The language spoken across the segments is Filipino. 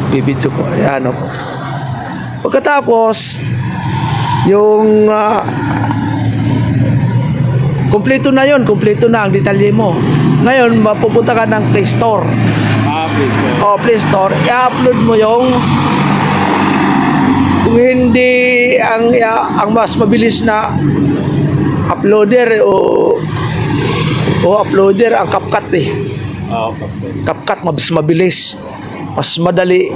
Bibidyo ko. Ayan ako. Pagkatapos, yung kumpleto na yun. Kumpleto na ang detalye mo. Ngayon, mapupunta ka ng Play Store. Play Store. O, Play Store. I-upload mo yung kung hindi ang mas mabilis na uploader o uploader ang CapCut eh. CapCut mas mabilis, mas madali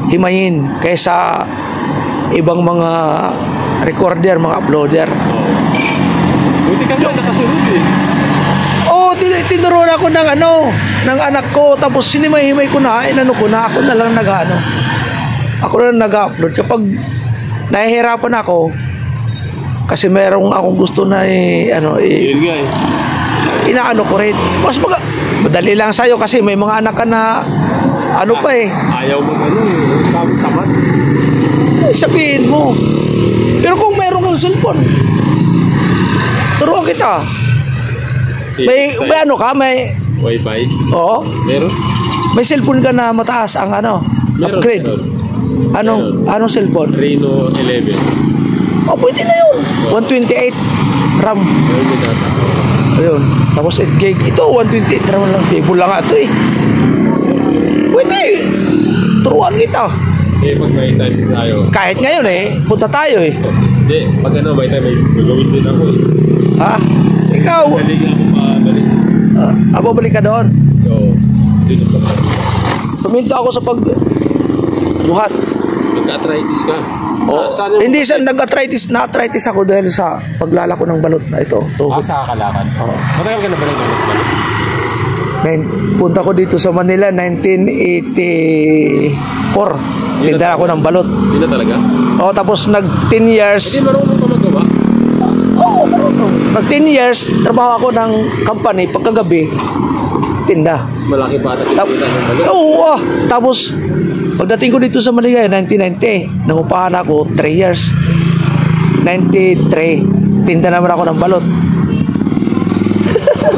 himayin kaysa ibang mga recorder, mga uploader. Buti ka nga nakasunod eh. Oo, tinuruan ako ng ng anak ko, tapos sinimay-himay ko na, ako na lang ako na nag-upload. Kapag nahihirapan ako, kasi merong akong gusto na inaano ko rin. Mas madali lang sa'yo kasi may mga anak ka na pa eh. Ayaw mo tamad. Sabihin mo. Pero kung meron kang cellphone, turuan kita. May Wi-Fi? Oo. Meron? May cellphone ka na mataas ang upgrade. Anong cellphone? Reno 11. Pwede na yun. 128 RAM. Ayun. Tapos 8 gig. Ito, 128 RAM lang. Table lang ito eh. Pwede. Turuan kita. Pag may time tayo. Kahit ngayon punta tayo eh. Hindi. Pag may time, may gagawin din ako eh. Ha? Ikaw? Galing ako mabalik. Babalik ka doon? Oo. Dito sa Puminto ako sa pagbuhat. Nag-arthritis ka? Hindi sa na-arthritis ako dahil sa paglalako ng balot na ito. Sa kalakad? Oo. Matagal ka na ba nag-balot? Punta ko dito sa Manila 1984. Tinda ako ng balot. Hindi na talaga? Tapos nag 10 years. Hindi marunong ka magawa? Oo, marunong. Nag 10 years, trabaho ako ng company. Pagkagabi, tinda. Mas malaki pa ata kita ng balot? Oo, tapos pagdating ko dito sa Manila 1990, nangupahan ako 3 years. 93, tinda naman ako ng balot.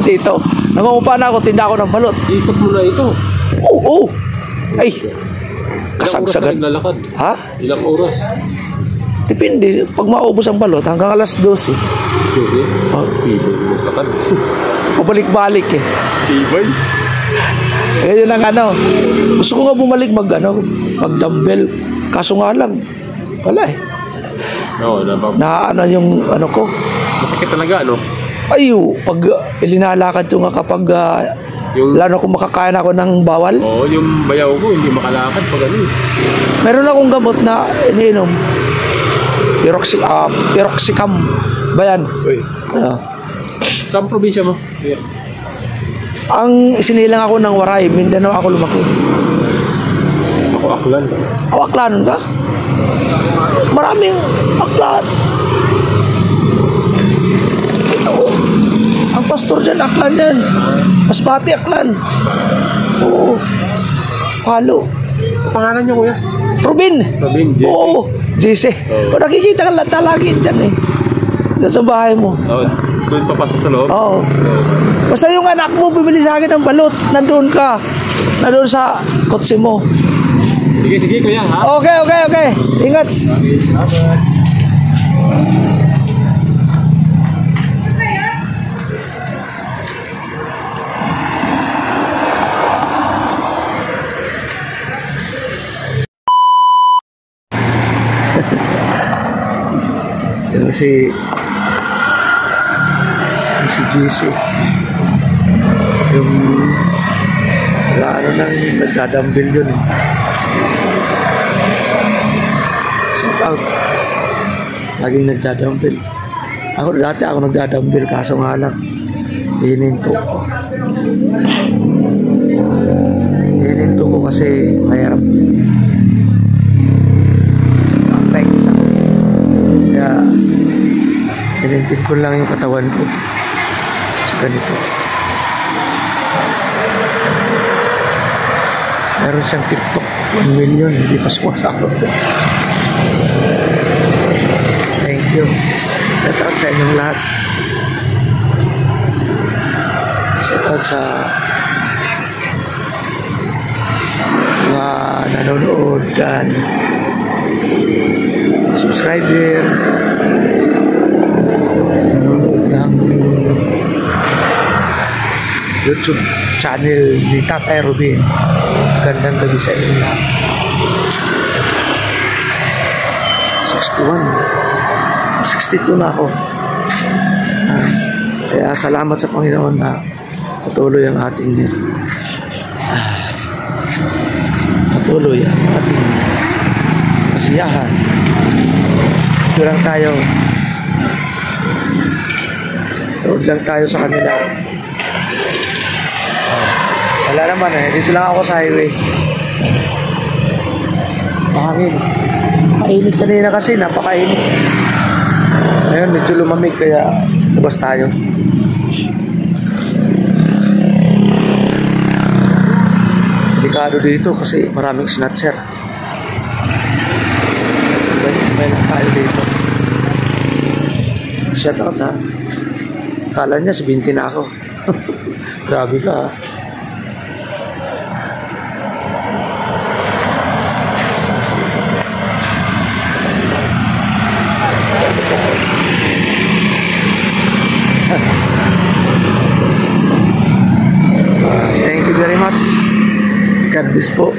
Dito, nangungupahan ako, tinda ako ng balot. Ikot mo na ito? Oo. Ay, kasagsagan. Ilang oras ka naglalakad? Ha? Ilang oras? Depende, pag maubos ang balot, hanggang alas 12. 12? Tibay mo maglakad. Pabalik-balik eh. Tibay? Yun ang gusto ko nga bumalik mag-dumbbell. Kaso nga lang, wala eh. Oo, yung ko. Masakit talaga, Pag ilinalakad ko nga kapag lalo kung makakain ako ng bawal. Oo, yung bayaw ko, hindi makalakad pag Meron akong gamot na iniinom. Piroxicam. Bayan. Saan probinsya mo? Yeah. Ang sinilang ako ng Waray, Mindanao ako lumaki. Ako Aklan. Aklan ka? Maraming Aklan. Ang pastor dyan, Aklan yan. Masbate, Aklan. Oo. Palo. Pangalan niyo, kuya? Robin, JC. Oo, JC. Nakikita ka lang lagi dyan eh. Dyan sa bahay mo. Doon papasok sa loob? Oo. Basta yung anak mo, bibili sa akin ng balot. Nandun ka. Nandun sa kotse mo. Sige, kuya, ha? Okay. Ingat. si GC yung ano nang nagdadambil yun shout out laging nagdadambil ako dati nagdadambil kaso nga lang hininto ko kasi mahirap ang practice ako kaya hinintin ko lang yung katawan ko sa ganito. Meron siyang TikTok 1 million, hindi pa sumasahod. Thank you. Shout out sa inyong lahat. Shout out sa mga nanonood dyan, subscriber, nanonood ng YouTube channel ni Tatay Robin. Gandang gabi sa inyo lahat. 61, 62 na ako. Kaya salamat sa Panginoon na patuloy ang ating kasiyahan. Ito lang tayo. Road lang tayo sa kanila. Wala naman dito lang ako sa highway. Mahangin. Mainit kanina kasi, napakainit. Ngayon medyo lumamig kaya labas tayo. Delikado dito kasi maraming snatcher. May lang tayo dito. Shout out ha. Kala niya 20 na ako. Grabe ka ha. Thank you very much. God bless po.